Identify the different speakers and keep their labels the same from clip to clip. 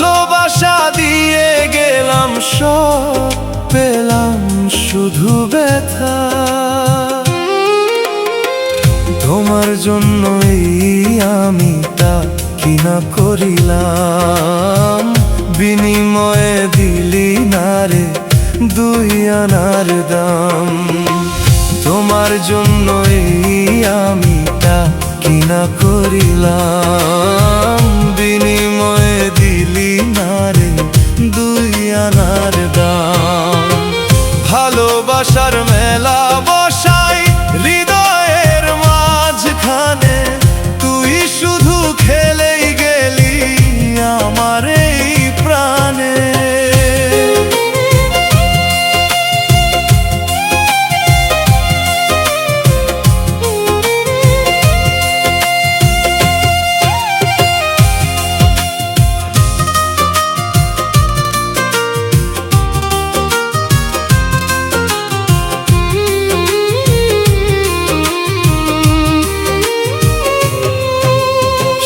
Speaker 1: ভালোবাসা দিয়ে গেলাম, সব পেলাম শুধু ব্যথা। তোমার জন্য এই আমি তা কিনা করিলাম, বিনিময়ে দিলি না রে দুই আনার দাম। তোমার জন্য এই আমি তা কিনা করিলাম, বিনিময়ে দিলি না রে দুই আনার দাম। ভালোবাসার মেলা বসাই হৃদয়ের মাঝখানে, তুই শুধু খেলেই গেলি আমার এই প্রাণে।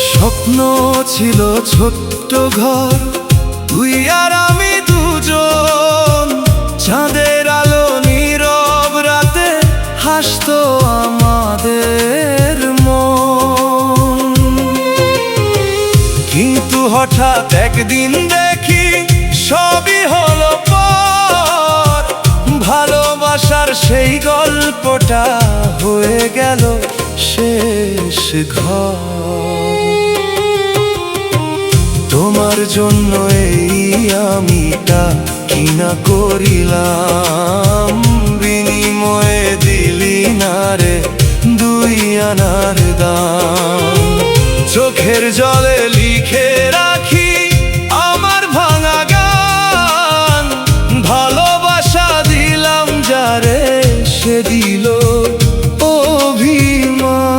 Speaker 1: স্বপ্ন ছিল ছোট্ট ঘর, তুই আর আমি দুজন, চাঁদের আলো নীরব রাতে হাসতো আমাদের মন। কিন্তু হঠাৎ একদিন দেখি সবই হলো পর, ভালোবাসার সেই গল্পটা হয়ে গেল শেষ ঘর। তোমার জন্য এই আমি তা কিনা করিলাম, বিনিময়ে দিলি না রে দুই আনার দাম। চোখের জলে লিখে রাখি আমার ভাঙা গান, ভালোবাসা দিলাম যারে সে দিল অভিমান।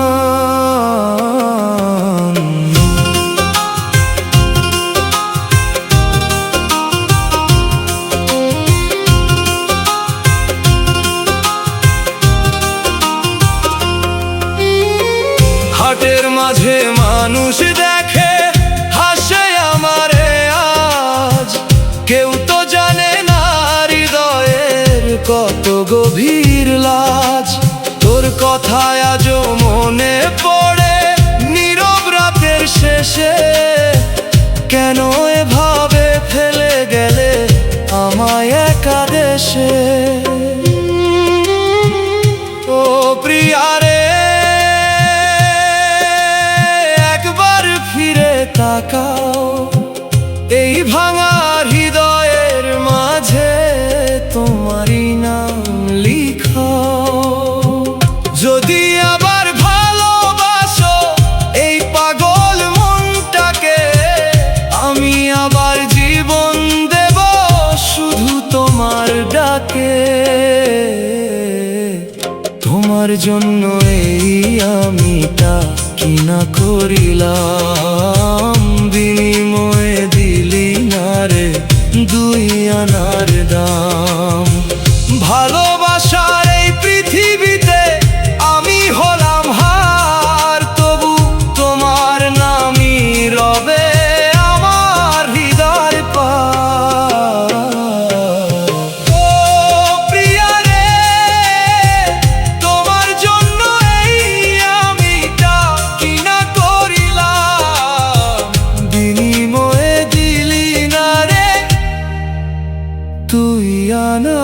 Speaker 1: হাটের মাঝে মানুষ দেখে হাসে আমারে আজ, কেউ তো জানে না হৃদয়ের কত গভীর লাজ। তোর কথায় আজও মনে পড়ে নীরব রাতের শেষে, কেন এভাবে ফেলে গেলে আমায় একা দেশে। ও প্রিয়া রে, একবার ফিরে তাকাও, এই ভাঙা হৃদয়ের মাঝে তোমারই নাম লিখাও। যদি আবার ভালোবাসো এই পাগল মনটাকে, আমি আবার জীবন দেব শুধু তোমার ডাকে। তোমার জন্য এই আমি তা কিনা করিলাম, বিনিময়ে দিলি না রে দুই আনার দাম। ভালোবাসার এই পৃথিবীতে আমি হলাম হার, তবু তোমার নামই রবে আমার হৃদয় পার। ও প্রিয়া রে, তোমার জন্য এই আমি তা কিনা করিলাম, বিনিময়ে দিলি না রে তুই আনা।